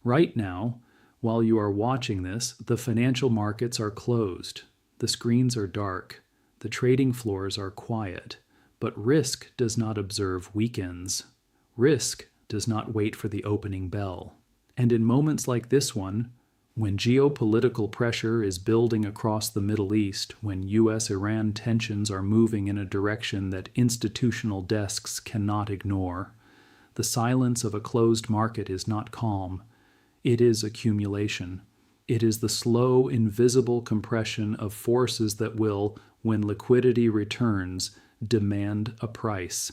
Right now, while you are watching this, the financial markets are closed. The screens are dark. The trading floors are quiet. But risk does not observe weekends. Risk does not wait for the opening bell. And in moments like this one, when geopolitical pressure is building across the Middle East, when US-Iran tensions are moving in a direction that institutional desks cannot ignore, the silence of a closed market is not calm. It is accumulation. It is the slow, invisible compression of forces that will, when liquidity returns, demand a price.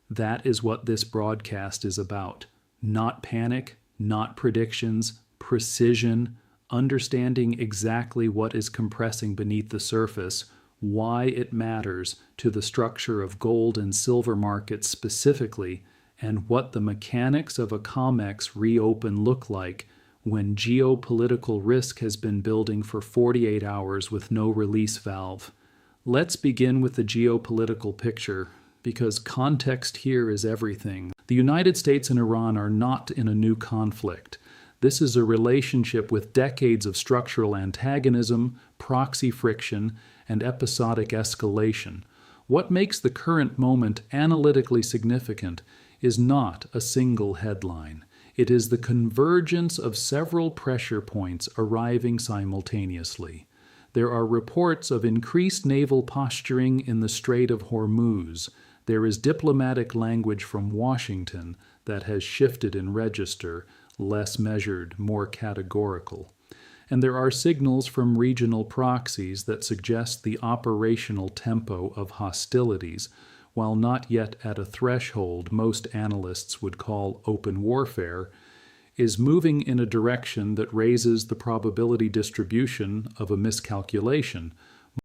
That is what this broadcast is about. Not panic, not predictions, precision, understanding exactly what is compressing beneath the surface, why it matters to the structure of gold and silver markets specifically, and what the mechanics of a COMEX reopen look like when geopolitical risk has been building for 48 hours with no release valve. Let's begin with the geopolitical picture, because context here is everything. The United States and Iran are not in a new conflict. This is a relationship with decades of structural antagonism, proxy friction, and episodic escalation. What makes the current moment analytically significant is not a single headline. It is the convergence of several pressure points arriving simultaneously. There are reports of increased naval posturing in the Strait of Hormuz. There is diplomatic language from Washington that has shifted in register, less measured, more categorical. And there are signals from regional proxies that suggest the operational tempo of hostilities, while not yet at a threshold most analysts would call open warfare, is moving in a direction that raises the probability distribution of a miscalculation.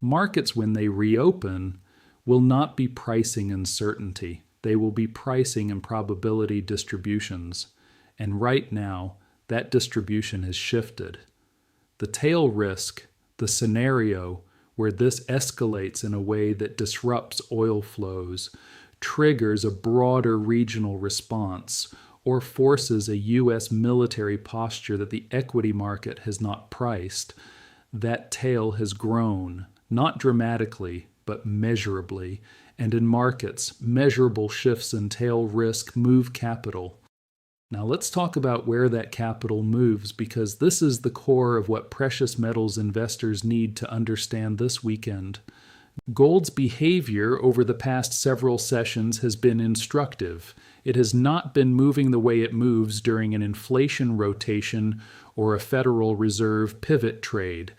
Markets, when they reopen, will not be pricing uncertainty. They will be pricing in probability distributions. And right now, that distribution has shifted. The tail risk, the scenario where this escalates in a way that disrupts oil flows, triggers a broader regional response, or forces a U.S. military posture that the equity market has not priced, that tail has grown, not dramatically, but measurably, and in markets, measurable shifts in tail risk move capital. Now let's talk about where that capital moves, because this is the core of what precious metals investors need to understand this weekend. Gold's behavior over the past several sessions has been instructive. It has not been moving the way it moves during an inflation rotation or a Federal Reserve pivot trade.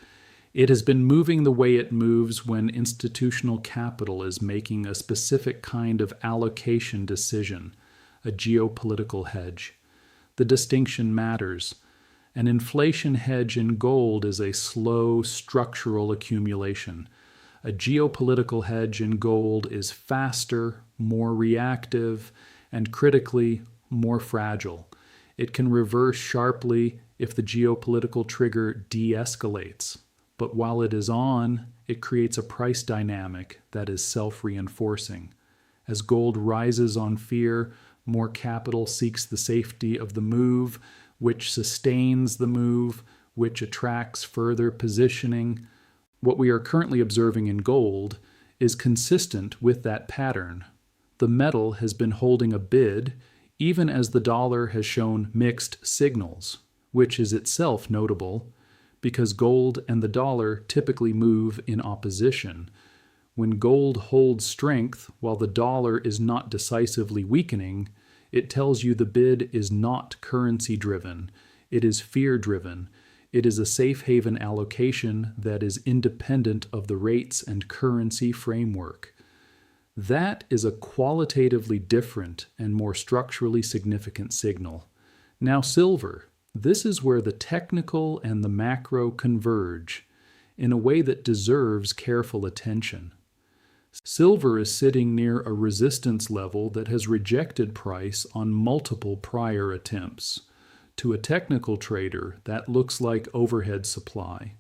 It has been moving the way it moves when institutional capital is making a specific kind of allocation decision, a geopolitical hedge. The distinction matters. An inflation hedge in gold is a slow, structural accumulation. A geopolitical hedge in gold is faster, more reactive, and critically, more fragile. It can reverse sharply if the geopolitical trigger de-escalates. But while it is on, it creates a price dynamic that is self-reinforcing. As gold rises on fear, more capital seeks the safety of the move, which sustains the move, which attracts further positioning. What we are currently observing in gold is consistent with that pattern. The metal has been holding a bid, even as the dollar has shown mixed signals, which is itself notable, because gold and the dollar typically move in opposition. When gold holds strength while the dollar is not decisively weakening, it tells you the bid is not currency-driven. It is fear-driven. It is a safe haven allocation that is independent of the rates and currency framework. That is a qualitatively different and more structurally significant signal. Now silver. This is where the technical and the macro converge in a way that deserves careful attention. Silver is sitting near a resistance level that has rejected price on multiple prior attempts. To a technical trader, that looks like overhead supply.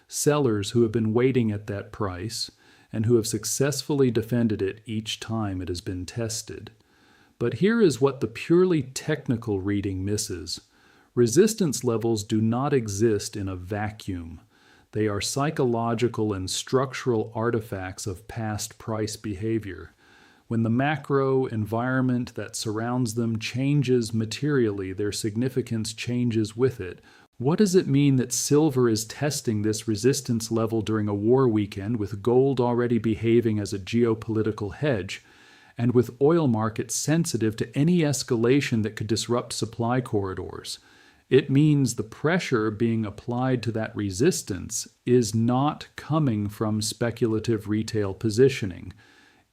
Sellers who have been waiting at that price and who have successfully defended it each time it has been tested. But here is what the purely technical reading misses. Resistance levels do not exist in a vacuum. They are psychological and structural artifacts of past price behavior. When the macro environment that surrounds them changes materially, their significance changes with it. What does it mean that silver is testing this resistance level during a war weekend with gold already behaving as a geopolitical hedge, and with oil markets sensitive to any escalation that could disrupt supply corridors? It means the pressure being applied to that resistance is not coming from speculative retail positioning.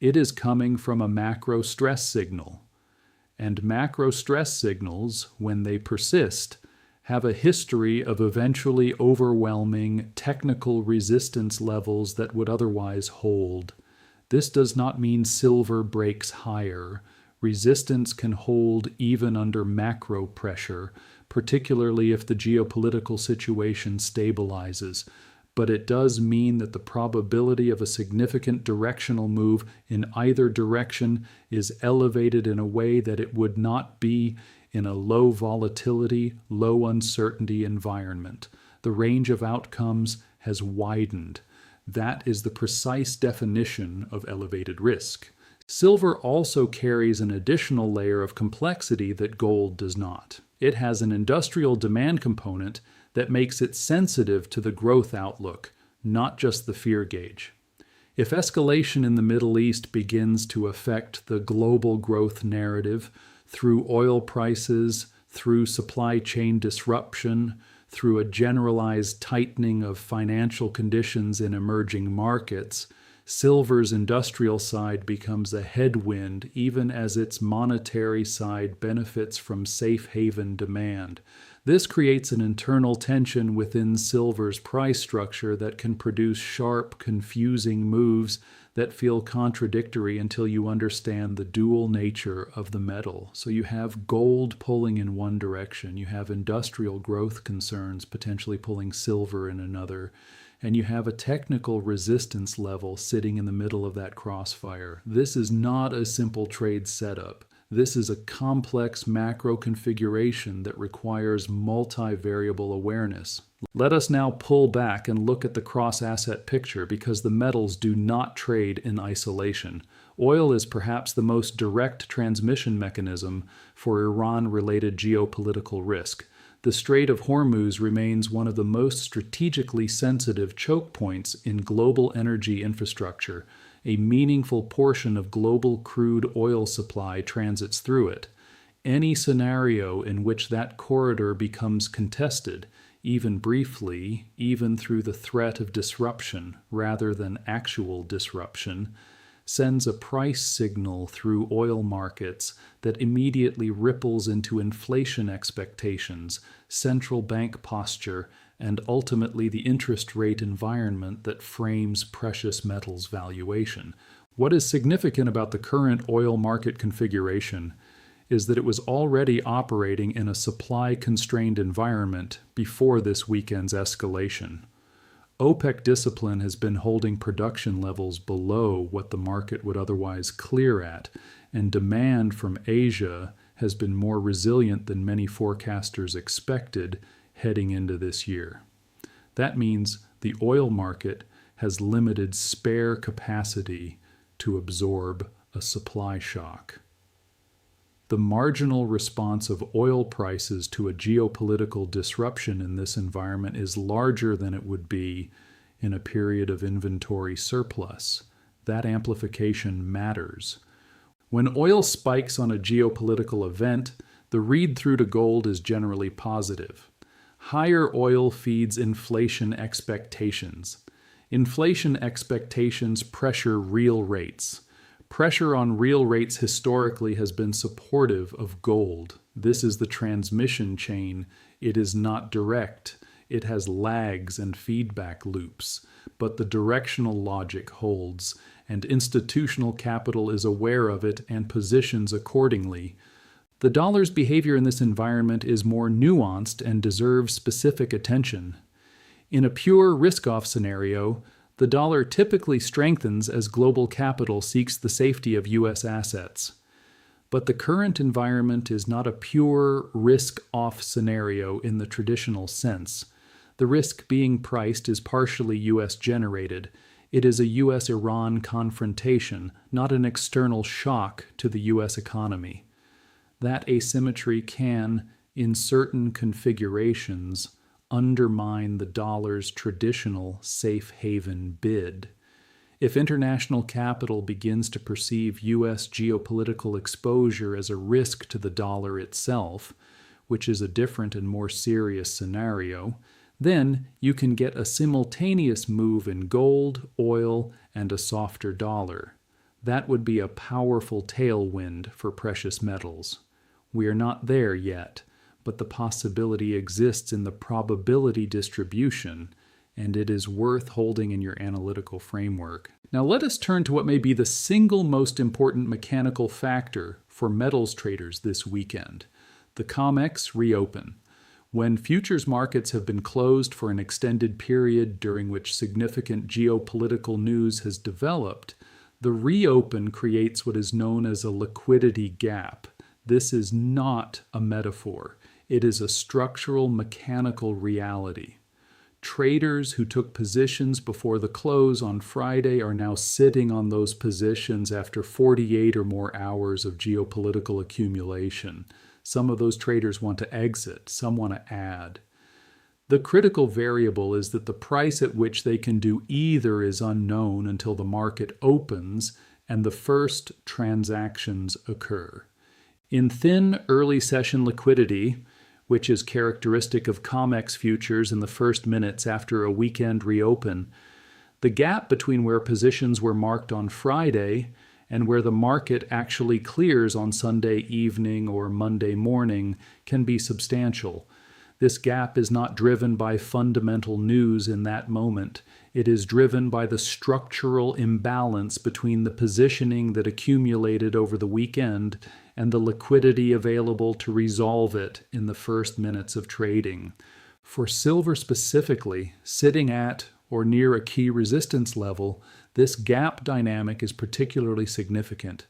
It is coming from a macro stress signal. And macro stress signals, when they persist, have a history of eventually overwhelming technical resistance levels that would otherwise hold. This does not mean silver breaks higher. Resistance can hold even under macro pressure, particularly if the geopolitical situation stabilizes. But it does mean that the probability of a significant directional move in either direction is elevated in a way that it would not be in a low volatility, low uncertainty environment. The range of outcomes has widened. That is the precise definition of elevated risk. Silver also carries an additional layer of complexity that gold does not. It has an industrial demand component that makes it sensitive to the growth outlook, not just the fear gauge. If escalation in the Middle East begins to affect the global growth narrative through oil prices, through supply chain disruption, through a generalized tightening of financial conditions in emerging markets, silver's industrial side becomes a headwind even as its monetary side benefits from safe haven demand. This creates an internal tension within silver's price structure that can produce sharp, confusing moves that feel contradictory until you understand the dual nature of the metal. So you have gold pulling in one direction, you have industrial growth concerns potentially pulling silver in another, and you have a technical resistance level sitting in the middle of that crossfire. This is not a simple trade setup. This is a complex macro configuration that requires multivariable awareness. Let us now pull back and look at the cross-asset picture because the metals do not trade in isolation. Oil is perhaps the most direct transmission mechanism for Iran-related geopolitical risk. The Strait of Hormuz remains one of the most strategically sensitive choke points in global energy infrastructure. A meaningful portion of global crude oil supply transits through it. Any scenario in which that corridor becomes contested, even briefly, even through the threat of disruption rather than actual disruption, sends a price signal through oil markets that immediately ripples into inflation expectations, central bank posture, and ultimately the interest rate environment that frames precious metals valuation. What is significant about the current oil market configuration is that it was already operating in a supply-constrained environment before this weekend's escalation. OPEC discipline has been holding production levels below what the market would otherwise clear at, and demand from Asia has been more resilient than many forecasters expected heading into this year. That means the oil market has limited spare capacity to absorb a supply shock. The marginal response of oil prices to a geopolitical disruption in this environment is larger than it would be in a period of inventory surplus. That amplification matters. When oil spikes on a geopolitical event, the read-through to gold is generally positive. Higher oil feeds inflation expectations. Inflation expectations pressure real rates. Pressure on real rates historically has been supportive of gold. This is the transmission chain. It is not direct. It has lags and feedback loops, but the directional logic holds, and institutional capital is aware of it and positions accordingly. The dollar's behavior in this environment is more nuanced and deserves specific attention. In a pure risk-off scenario, the dollar typically strengthens as global capital seeks the safety of U.S. assets. But the current environment is not a pure risk-off scenario in the traditional sense. The risk being priced is partially U.S. generated. It is a U.S.-Iran confrontation, not an external shock to the U.S. economy. That asymmetry can, in certain configurations, undermine the dollar's traditional safe haven bid. If international capital begins to perceive U.S. geopolitical exposure as a risk to the dollar itself, which is a different and more serious scenario, then you can get a simultaneous move in gold, oil, and a softer dollar. That would be a powerful tailwind for precious metals. We are not there yet, but the possibility exists in the probability distribution, and it is worth holding in your analytical framework. Now let us turn to what may be the single most important mechanical factor for metals traders this weekend: the COMEX reopen. When futures markets have been closed for an extended period during which significant geopolitical news has developed, the reopen creates what is known as a liquidity gap. This is not a metaphor. It is a structural, mechanical reality. Traders who took positions before the close on Friday are now sitting on those positions after 48 or more hours of geopolitical accumulation. Some of those traders want to exit, some want to add. The critical variable is that the price at which they can do either is unknown until the market opens and the first transactions occur. In thin early session liquidity, which is characteristic of COMEX futures in the first minutes after a weekend reopen, the gap between where positions were marked on Friday and where the market actually clears on Sunday evening or Monday morning can be substantial. This gap is not driven by fundamental news in that moment. It is driven by the structural imbalance between the positioning that accumulated over the weekend and the liquidity available to resolve it in the first minutes of trading. For silver specifically, sitting at or near a key resistance level, this gap dynamic is particularly significant.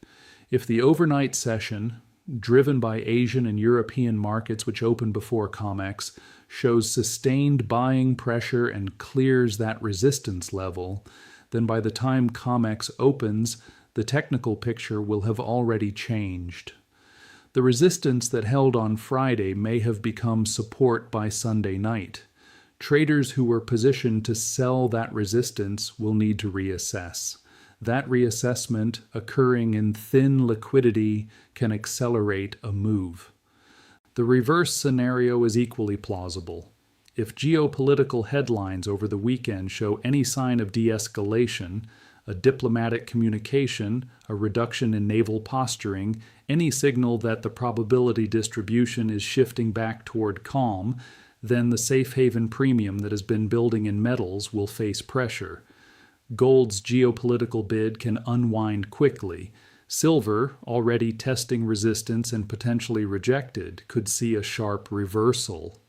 If the overnight session, driven by Asian and European markets which open before COMEX, shows sustained buying pressure and clears that resistance level, then by the time COMEX opens, the technical picture will have already changed. The resistance that held on Friday may have become support by Sunday night. Traders who were positioned to sell that resistance will need to reassess. That reassessment, occurring in thin liquidity, can accelerate a move. The reverse scenario is equally plausible. If geopolitical headlines over the weekend show any sign of de-escalation, a diplomatic communication, a reduction in naval posturing, any signal that the probability distribution is shifting back toward calm, then the safe haven premium that has been building in metals will face pressure. Gold's geopolitical bid can unwind quickly. Silver, already testing resistance and potentially rejected, could see a sharp reversal.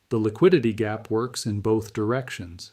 The liquidity gap works in both directions.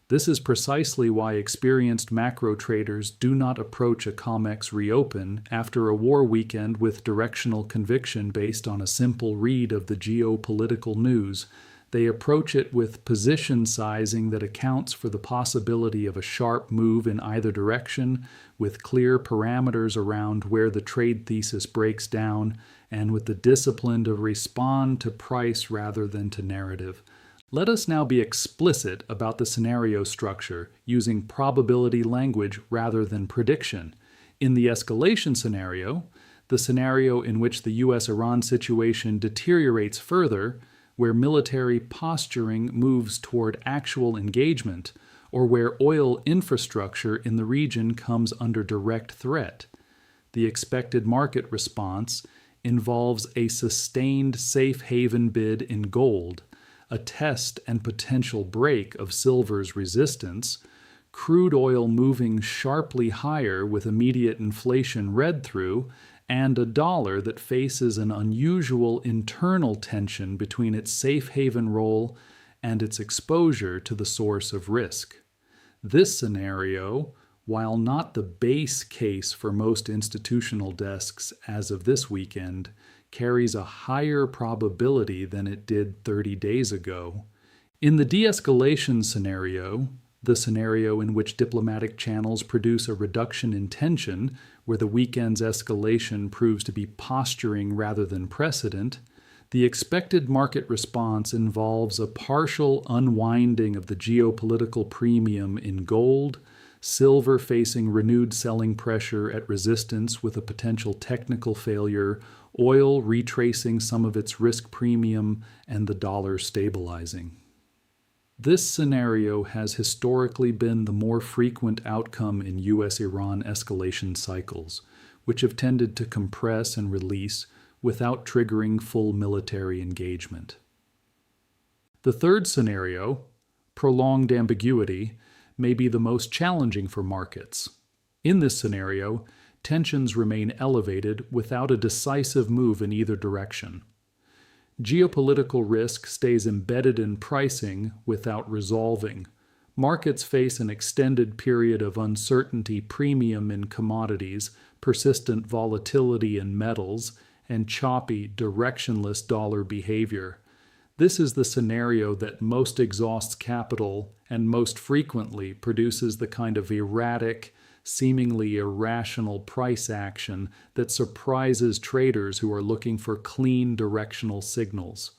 This is precisely why experienced macro traders do not approach a COMEX reopen after a war weekend with directional conviction based on a simple read of the geopolitical news. They approach it with position sizing that accounts for the possibility of a sharp move in either direction, with clear parameters around where the trade thesis breaks down, and with the discipline to respond to price rather than to narrative. Let us now be explicit about the scenario structure, using probability language rather than prediction. In the escalation scenario, the scenario in which the U.S.-Iran situation deteriorates further, where military posturing moves toward actual engagement, or where oil infrastructure in the region comes under direct threat, the expected market response involves a sustained safe haven bid in gold, a test and potential break of silver's resistance, crude oil moving sharply higher with immediate inflation read through, and a dollar that faces an unusual internal tension between its safe haven role and its exposure to the source of risk. This scenario, while not the base case for most institutional desks as of this weekend, carries a higher probability than it did 30 days ago. In the de-escalation scenario, the scenario in which diplomatic channels produce a reduction in tension, where the weekend's escalation proves to be posturing rather than precedent, the expected market response involves a partial unwinding of the geopolitical premium in gold, silver facing renewed selling pressure at resistance with a potential technical failure, oil retracing some of its risk premium, and the dollar stabilizing. This scenario has historically been the more frequent outcome in U.S.-Iran escalation cycles, which have tended to compress and release without triggering full military engagement. The third scenario, prolonged ambiguity, may be the most challenging for markets. In this scenario, tensions remain elevated without a decisive move in either direction. Geopolitical risk stays embedded in pricing without resolving. Markets face an extended period of uncertainty premium in commodities, persistent volatility in metals, and choppy, directionless dollar behavior. This is the scenario that most exhausts capital and most frequently produces the kind of erratic, seemingly irrational price action that surprises traders who are looking for clean directional signals.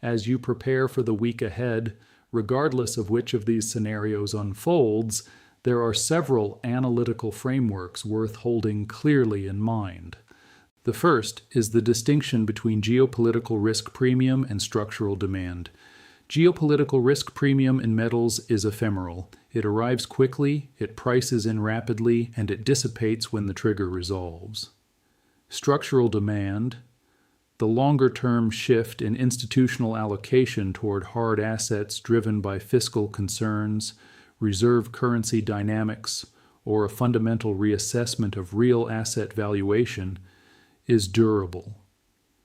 As you prepare for the week ahead, regardless of which of these scenarios unfolds, there are several analytical frameworks worth holding clearly in mind. The first is the distinction between geopolitical risk premium and structural demand. Geopolitical risk premium in metals is ephemeral. It arrives quickly, it prices in rapidly, and it dissipates when the trigger resolves. Structural demand, the longer-term shift in institutional allocation toward hard assets driven by fiscal concerns, reserve currency dynamics, or a fundamental reassessment of real asset valuation, is durable.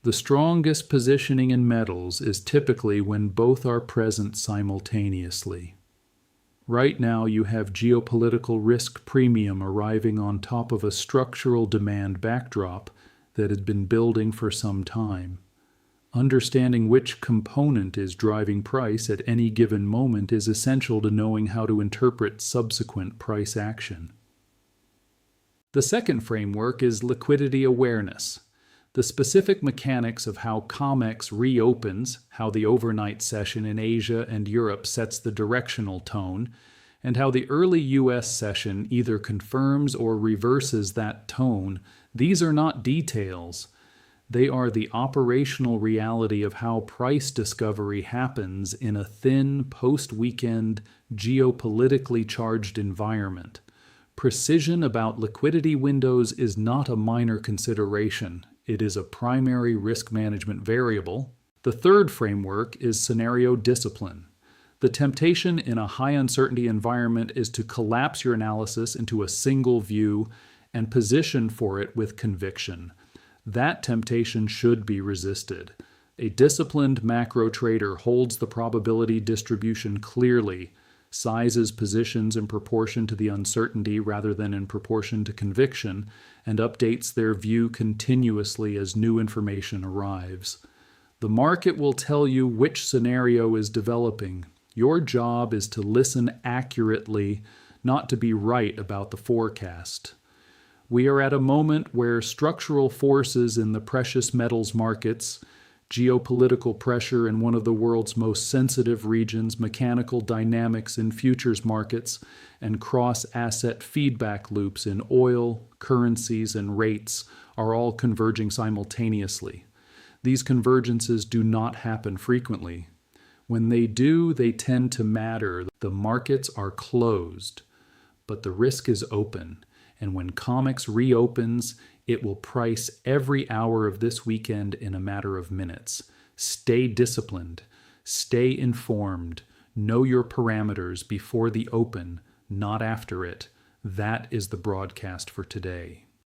The strongest positioning in metals is typically when both are present simultaneously. Right now you have geopolitical risk premium arriving on top of a structural demand backdrop that has been building for some time. Understanding which component is driving price at any given moment is essential to knowing how to interpret subsequent price action. The second framework is liquidity awareness. The specific mechanics of how COMEX reopens, how the overnight session in Asia and Europe sets the directional tone, and how the early U.S. session either confirms or reverses that tone, these are not details. They are the operational reality of how price discovery happens in a thin, post-weekend, geopolitically charged environment. Precision about liquidity windows is not a minor consideration. It is a primary risk management variable. The third framework is scenario discipline. The temptation in a high uncertainty environment is to collapse your analysis into a single view and position for it with conviction. That temptation should be resisted. A disciplined macro trader holds the probability distribution clearly, sizes positions in proportion to the uncertainty rather than in proportion to conviction, and updates their view continuously as new information arrives. The market will tell you which scenario is developing. Your job is to listen accurately, not to be right about the forecast. We are at a moment where structural forces in the precious metals markets, geopolitical pressure in one of the world's most sensitive regions, mechanical dynamics in futures markets, and cross-asset feedback loops in oil, currencies, and rates are all converging simultaneously. These convergences do not happen frequently. When they do, they tend to matter. The markets are closed, but the risk is open. And when COMEX reopens, it will price every hour of this weekend in a matter of minutes. Stay disciplined, stay informed, know your parameters before the open, not after it. That is the broadcast for today.